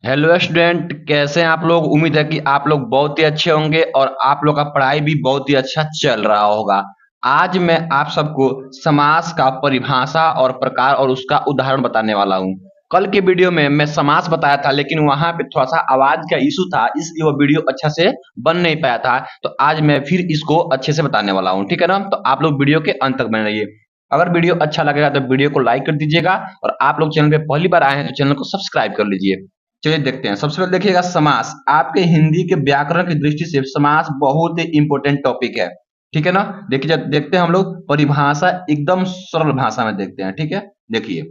Hello student, कैसे हैं आप लोग। उम्मीद है कि आप लोग बहुत ही अच्छे होंगे और आप लोग का पढ़ाई भी बहुत ही अच्छा चल रहा होगा। आज मैं आप सबको समास का परिभाषा और प्रकार और उसका उदाहरण बताने वाला हूँ। कल के वीडियो में मैं समास बताया था, लेकिन वहां पे थोड़ा सा आवाज का इशू था, इसलिए वो वीडियो अच्छा से बन नहीं पाया था। तो आज मैं फिर इसको अच्छे से बताने वाला हूँ, ठीक है ना। तो आप लोग वीडियो के अंत तक बने रहिए। अगर वीडियो अच्छा लगेगा तो वीडियो को लाइक कर दीजिएगा, और आप लोग चैनल पे पहली बार आए हैं तो चैनल को सब्सक्राइब कर लीजिए। चलिए देखते हैं। सबसे पहले देखिएगा समास। आपके हिंदी के व्याकरण की दृष्टि से समास बहुत ही इंपॉर्टेंट टॉपिक है, ठीक है ना। देखिए, देखते हैं हम लोग परिभाषा एकदम सरल भाषा में देखते हैं, ठीक है। देखिए,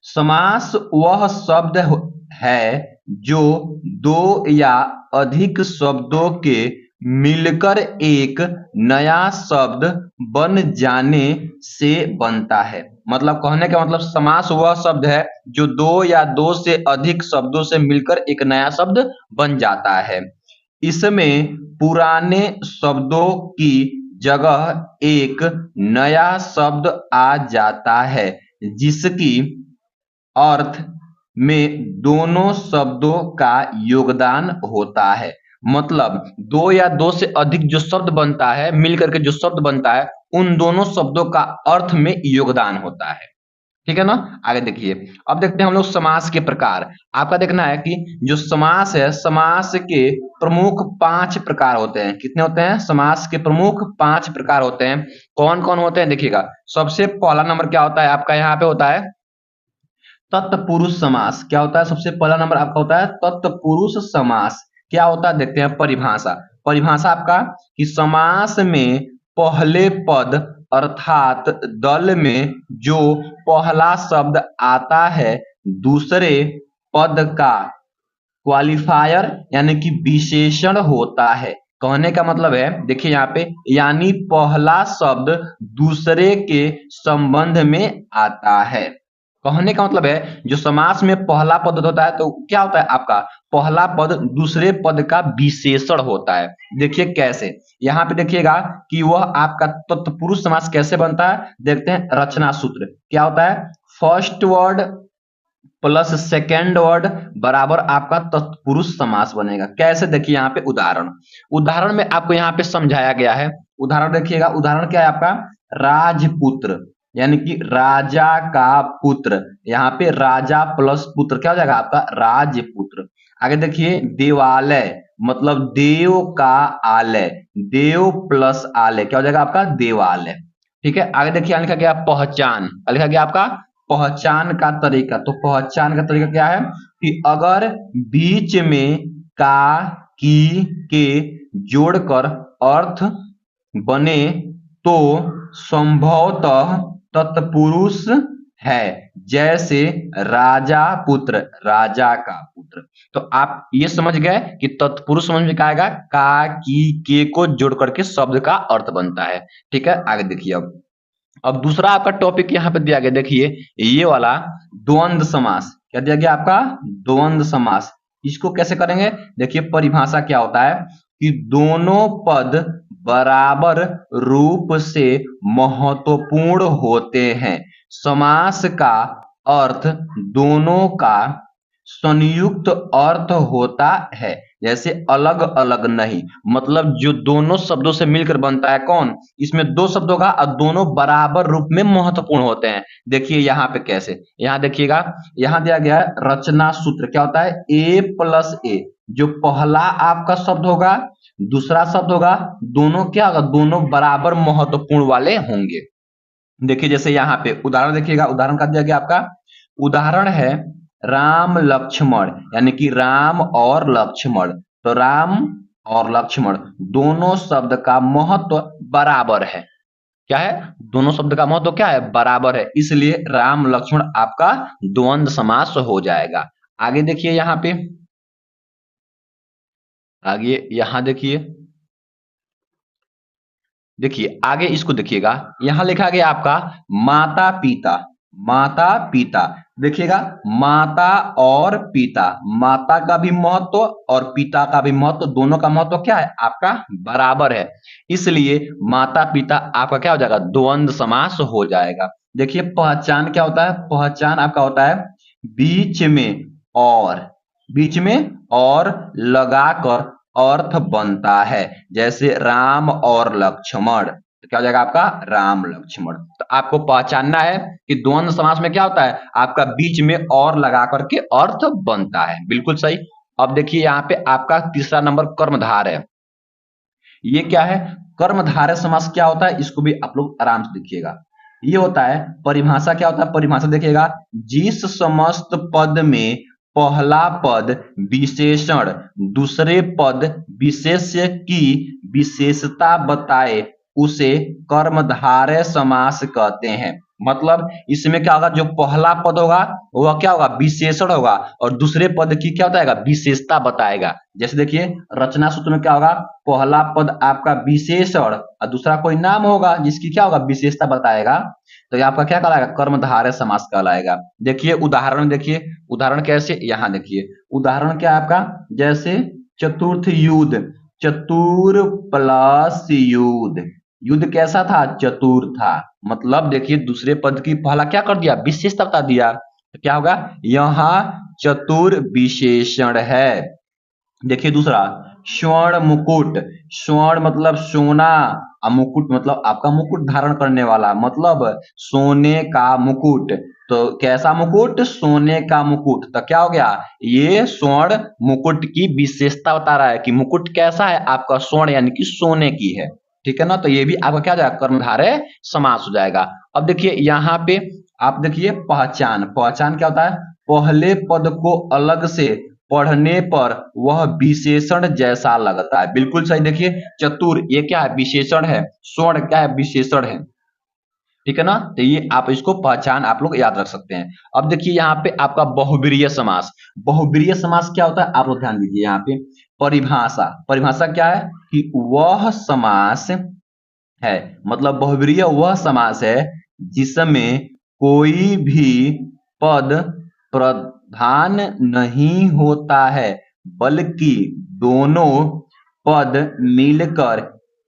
समास वह शब्द है जो दो या अधिक शब्दों के मिलकर एक नया शब्द बन जाने से बनता है। मतलब कहने का मतलब समास वह शब्द है जो दो या दो से अधिक शब्दों से मिलकर एक नया शब्द बन जाता है। इसमें पुराने शब्दों की जगह एक नया शब्द आ जाता है, जिसकी अर्थ में दोनों शब्दों का योगदान होता है। मतलब दो या दो से अधिक जो शब्द बनता है, मिलकर के जो शब्द बनता है, उन दोनों शब्दों का अर्थ में योगदान होता है, ठीक है ना। आगे देखिए, अब देखते हैं हम लोग समास के प्रकार। आपका देखना है कि जो समास है, समास के प्रमुख 5 प्रकार होते हैं। कितने होते हैं? समास के प्रमुख 5 प्रकार होते हैं। कौन कौन होते हैं देखिएगा। सबसे पहला नंबर क्या होता है आपका, यहाँ पे होता है तत्पुरुष समास। क्या होता है? सबसे पहला नंबर आपका होता है तत्पुरुष समास। क्या होता है देखते हैं। परिभाषा। परिभाषा आपका कि समास में पहले पद अर्थात दल में जो पहला शब्द आता है, दूसरे पद का क्वालिफायर यानी कि विशेषण होता है। कहने का मतलब है, देखिए यहाँ पे, यानी पहला शब्द दूसरे के संबंध में आता है। कहने का मतलब है, जो समास में पहला पद होता है तो क्या होता है आपका, पहला पद दूसरे पद का विशेषण होता है। देखिए कैसे, यहाँ पे देखिएगा कि वह आपका तत्पुरुष समास कैसे बनता है। देखते हैं रचना सूत्र क्या होता है। First word plus second word बराबर आपका तत्पुरुष समास बनेगा। कैसे? देखिए यहाँ पे उदाहरण। उदाहरण में आपको यहाँ पे समझाया गया है। उदाहरण देखिएगा। उदाहरण क्या है आपका, राजपुत्र यानी कि राजा का पुत्र। यहाँ पे राजा प्लस पुत्र क्या हो जाएगा आपका, राजपुत्र। आगे देखिए, देवालय मतलब देव का आलय। देव प्लस आलय क्या हो जाएगा आपका, देवालय। ठीक है। आगे देखिए, लिखा गया पहचान। लिखा गया आपका पहचान का तरीका। तो पहचान का तरीका क्या है कि अगर बीच में का की के जोड़कर अर्थ बने तो संभवतः तत्पुरुष है। जैसे राजा पुत्र, राजा का पुत्र। तो आप ये समझ गए कि तत्पुरुष समझ में क्या आएगा, का की के को जोड़ करके शब्द का अर्थ बनता है। ठीक है। आगे देखिए, अब दूसरा आपका टॉपिक यहाँ पे दिया गया। देखिए ये वाला द्वंद्व समास। क्या दिया गया आपका, द्वंद्व समास। इसको कैसे करेंगे। देखिए परिभाषा क्या होता है कि दोनों पद बराबर रूप से महत्वपूर्ण होते हैं। समास का अर्थ दोनों का संयुक्त अर्थ होता है, जैसे अलग अलग नहीं। मतलब जो दोनों शब्दों से मिलकर बनता है कौन, इसमें दो शब्दों का, और दोनों बराबर रूप में महत्वपूर्ण होते हैं। देखिए यहाँ पे कैसे, यहाँ देखिएगा, यहाँ दिया गया है रचना सूत्र। क्या होता है, ए प्लस ए। जो पहला आपका शब्द होगा, दूसरा शब्द होगा, दोनों क्या होगा, दोनों बराबर महत्वपूर्ण वाले होंगे। देखिए जैसे यहाँ पे उदाहरण देखिएगा। उदाहरण का दिया गया आपका, उदाहरण है राम लक्ष्मण यानी कि राम और लक्ष्मण। तो राम और लक्ष्मण दोनों शब्द का महत्व बराबर है। क्या है, दोनों शब्द का महत्व क्या है, बराबर है। इसलिए राम लक्ष्मण आपका द्वंद्व समास हो जाएगा। आगे देखिए यहाँ पे, आगे यहाँ देखिए, देखिए आगे इसको देखिएगा। यहां लिखा गया आपका माता पिता। माता पिता देखिएगा, माता और पिता, माता का भी महत्व और पिता का भी महत्व, दोनों का महत्व क्या है आपका, बराबर है। इसलिए माता पिता आपका क्या हो जाएगा, द्वंद्व समास हो जाएगा। देखिए पहचान क्या होता है, पहचान आपका होता है बीच में और, बीच में और लगाकर अर्थ बनता है। जैसे राम और लक्ष्मण, तो क्या हो जाएगा आपका राम लक्ष्मण। तो आपको पहचानना है कि द्वंद्व समास में क्या होता है, आपका बीच में और लगा करके अर्थ बनता है। बिल्कुल सही। अब देखिए यहाँ पे आपका तीसरा नंबर कर्मधार है। ये क्या है, कर्मधारय समास क्या होता है, इसको भी आप लोग आराम से देखिएगा। ये होता है, परिभाषा क्या होता है, परिभाषा देखिएगा, जिस समस्त पद में पहला पद विशेषण दूसरे पद विशेष्य की विशेषता बताए उसे कर्मधारय समास कहते हैं। मतलब इसमें क्या होगा, जो पहला पद होगा वह क्या होगा, विशेषण होगा, और दूसरे पद की क्या बताएगा, विशेषता बताएगा। जैसे देखिए रचना सूत्र में क्या होगा, पहला पद आपका विशेषण और दूसरा कोई नाम होगा जिसकी क्या होगा, विशेषता बताएगा। तो ये आपका क्या कहलाएगा, कर्मधारय समास कहलाएगा। देखिए उदाहरण, देखिए उदाहरण कैसे, यहाँ देखिए उदाहरण क्या है आपका, जैसे चतुर्थ युद्ध, चतुर प्लस युद्ध, युद्ध कैसा था, चतुर था। मतलब देखिए दूसरे पद की पहला क्या कर दिया, विशेषता बता दिया। तो क्या होगा, यहाँ चतुर विशेषण है। देखिए दूसरा, स्वर्ण मुकुट, स्वर्ण मतलब सोना, और मुकुट मतलब आपका मुकुट धारण करने वाला, मतलब सोने का मुकुट। तो कैसा मुकुट, सोने का मुकुट। तो क्या हो गया, ये स्वर्ण मुकुट की विशेषता बता रहा है कि मुकुट कैसा है, आपका स्वर्ण यानी कि सोने की है। ठीक है ना, तो ये भी आपका क्या जाएगा, कर्मधारय समास हो जाएगा। अब देखिए यहाँ पे आप देखिए पहचान, पहचान क्या होता है, पहले पद को अलग से पढ़ने पर वह विशेषण जैसा लगता है। बिल्कुल सही। देखिए चतुर ये क्या है, विशेषण है, स्वर्ण क्या है, विशेषण है। ठीक है ना, तो ये आप इसको पहचान आप लोग याद रख सकते हैं। अब देखिए यहाँ पे आपका बहुब्रीहि समास, बहुब्रीहि समास क्या होता है, आप लोग ध्यान दीजिए यहाँ पे। परिभाषा, परिभाषा क्या है कि वह समास है, मतलब बहुब्रीहि वह समास है जिसमें कोई भी पद प्रधान नहीं होता है बल्कि दोनों पद मिलकर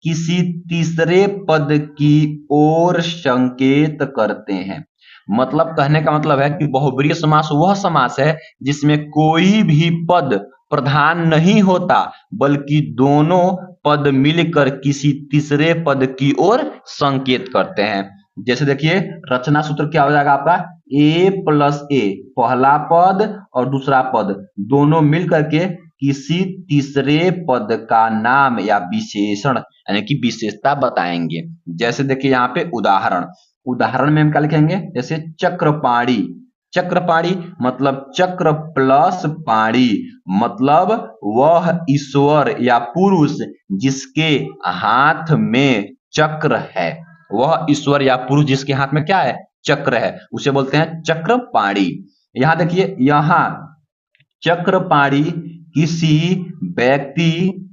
किसी तीसरे पद की ओर संकेत करते हैं। मतलब कहने का मतलब है कि बहुब्रीहि समास वह समास है जिसमें कोई भी पद प्रधान नहीं होता बल्कि दोनों पद मिलकर किसी तीसरे पद की ओर संकेत करते हैं। जैसे देखिए रचना सूत्र क्या हो जाएगा आपका, ए प्लस ए, पहला पद और दूसरा पद दोनों मिलकर के किसी तीसरे पद का नाम या विशेषण यानी कि विशेषता बताएंगे। जैसे देखिए यहाँ पे उदाहरण, उदाहरण में हम क्या लिखेंगे, जैसे चक्रपाणी, चक्रपाणी मतलब चक्र प्लस पाणी, मतलब वह ईश्वर या पुरुष जिसके हाथ में चक्र है, वह ईश्वर या पुरुष जिसके हाथ में क्या है, चक्र है, उसे बोलते हैं चक्रपाणी। यहाँ देखिए, यहाँ चक्रपाणी किसी व्यक्ति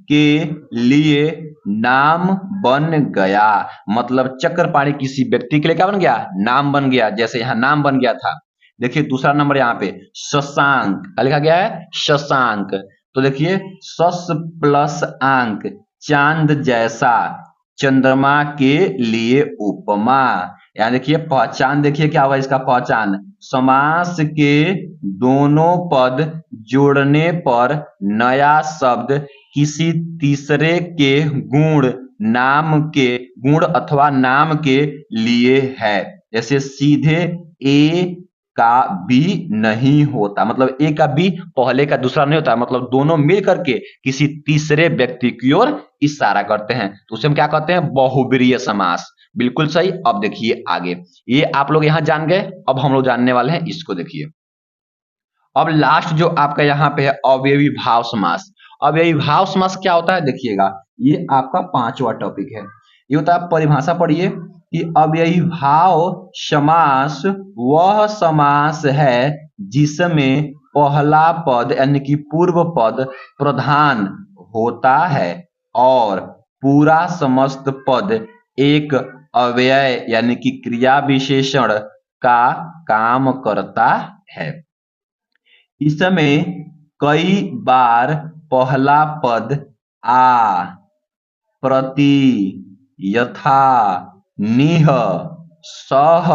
के लिए नाम बन गया, मतलब चक्रपाणी किसी व्यक्ति के लिए क्या बन गया, नाम बन गया। जैसे यहाँ नाम बन गया था। देखिए दूसरा नंबर यहाँ पे शशांक, क्या लिखा गया है, शशांक। तो देखिए शस प्लस अंक, चांद जैसा, चंद्रमा के लिए उपमा। यहाँ देखिए पहचान, देखिए क्या हुआ इसका पहचान, समास के दोनों पद जोड़ने पर नया शब्द किसी तीसरे के गुण, नाम के गुण अथवा नाम के लिए है। जैसे सीधे ए का बी नहीं होता, मतलब ए का बी पहले का दूसरा नहीं होता, मतलब दोनों मिल करके किसी तीसरे व्यक्ति की ओर इशारा करते हैं, तो उसे हम क्या कहते हैं, बहुब्रीहि समास। बिल्कुल सही। अब देखिए आगे, ये आप लोग यहां जान गए, अब हम लोग जानने वाले हैं इसको। देखिए अब लास्ट जो आपका यहाँ पे है अवयवी भाव समास। अवयवी भाव समास क्या होता है, देखिएगा ये आपका 5वां टॉपिक है। ये होता है, परिभाषा पढ़िए कि अवयवी भाव समास वह समास है जिसमें पहला पद यानी कि पूर्व पद प्रधान होता है और पूरा समस्त पद एक अव्यय यानी कि क्रिया विशेषण का काम करता है। इसमें कई बार पहला पद आ, प्रति, यथा, निह, सह,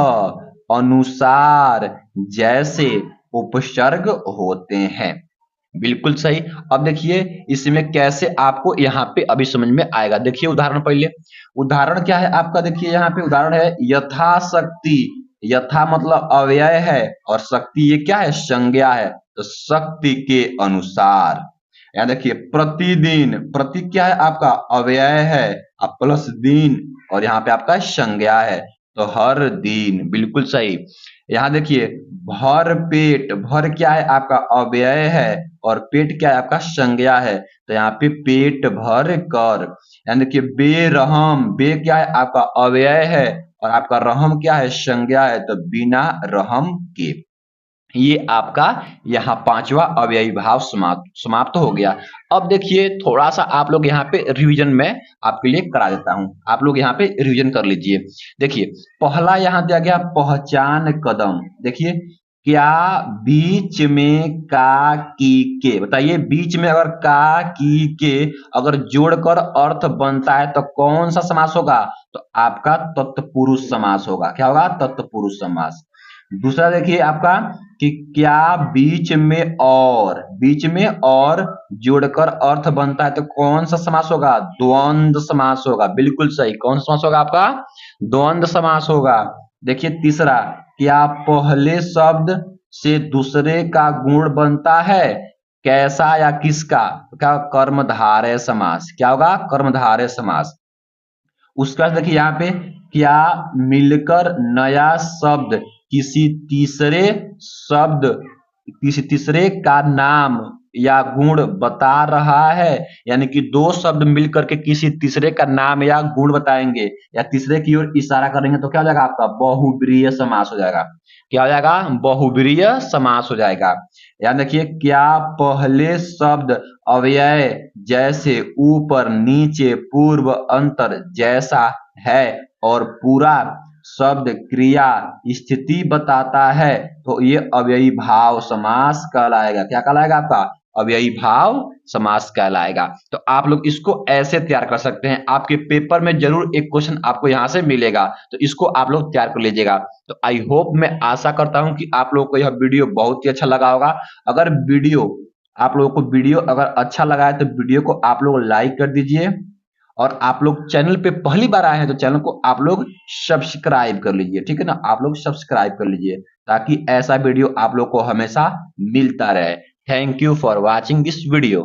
अनुसार जैसे उपसर्ग होते हैं। बिल्कुल सही। अब देखिए इसमें कैसे आपको यहाँ पे अभी समझ में आएगा। देखिए उदाहरण पहले, उदाहरण क्या है आपका, देखिए यहाँ पे उदाहरण है यथाशक्ति। यथा मतलब अव्यय है और शक्ति ये क्या है, संज्ञा है। तो शक्ति के अनुसार। यहाँ देखिए प्रतिदिन, प्रति क्या है आपका, अव्यय है, अब प्लस दिन और यहाँ पे आपका संज्ञा है। तो हर दिन, बिल्कुल सही। यहाँ देखिए भर पेट, भर क्या है आपका, अव्यय है और पेट क्या है आपका, संज्ञा है। तो यहाँ पे पेट भर कर। यानी देखिए बेरहम, बे क्या है आपका, अव्यय है और आपका रहम क्या है, संज्ञा है। तो बिना रहम के। ये आपका यहाँ पांचवा अव्ययी भाव समाप्त हो गया। अब देखिए थोड़ा सा आप लोग यहाँ पे रिवीजन में आपके लिए करा देता हूं, आप लोग यहाँ पे रिवीजन कर लीजिए। देखिए पहला यहाँ दिया गया पहचान कदम। देखिए क्या बीच में का की के, बताइए बीच में अगर का की के अगर जोड़कर अर्थ बनता है तो कौन सा समास होगा, तो आपका तत्पुरुष समास होगा। क्या होगा, तत्पुरुष समास। दूसरा देखिए आपका कि क्या बीच में और, बीच में और जोड़कर अर्थ बनता है तो कौन सा समास होगा, द्वंद्व समास होगा। बिल्कुल सही, कौन सा समास होगा आपका, द्वंद्व समास होगा। देखिए तीसरा, क्या पहले शब्द से दूसरे का गुण बनता है, कैसा या किसका, तो क्या कर्मधारय समास। क्या होगा, कर्मधारय समास। उसके बाद देखिए यहाँ पे क्या मिलकर नया शब्द किसी तीसरे शब्द, किसी तीसरे का नाम या गुण बता रहा है। यानी कि दो शब्द मिलकर के किसी तीसरे का नाम या गुण बताएंगे या तीसरे की ओर इशारा करेंगे तो क्या हो जाएगा आपका, बहुब्रीहि समास हो जाएगा। क्या हो जाएगा, बहुब्रीहि समास हो जाएगा। याद देखिए क्या पहले शब्द अव्यय जैसे ऊपर नीचे पूर्व अंतर जैसा है और पूरा शब्द क्रिया स्थिति बताता है तो ये अव्ययी भाव समास कहलाएगा। क्या कहलाएगा आपका, अव्ययी भाव समास कहलाएगा। तो आप लोग इसको ऐसे तैयार कर सकते हैं, आपके पेपर में जरूर एक क्वेश्चन आपको यहाँ से मिलेगा, तो इसको आप लोग तैयार कर लीजिएगा। तो आई होप, मैं आशा करता हूं कि आप लोगों को यह वीडियो बहुत ही अच्छा लगा होगा। अगर वीडियो, आप लोगों को वीडियो अगर अच्छा लगा है तो वीडियो को आप लोग लाइक कर दीजिए और आप लोग चैनल पे पहली बार आए हैं तो चैनल को आप लोग सब्सक्राइब कर लीजिए। ठीक है ना, आप लोग सब्सक्राइब कर लीजिए ताकि ऐसा वीडियो आप लोग को हमेशा मिलता रहे। Thank you for watching this video.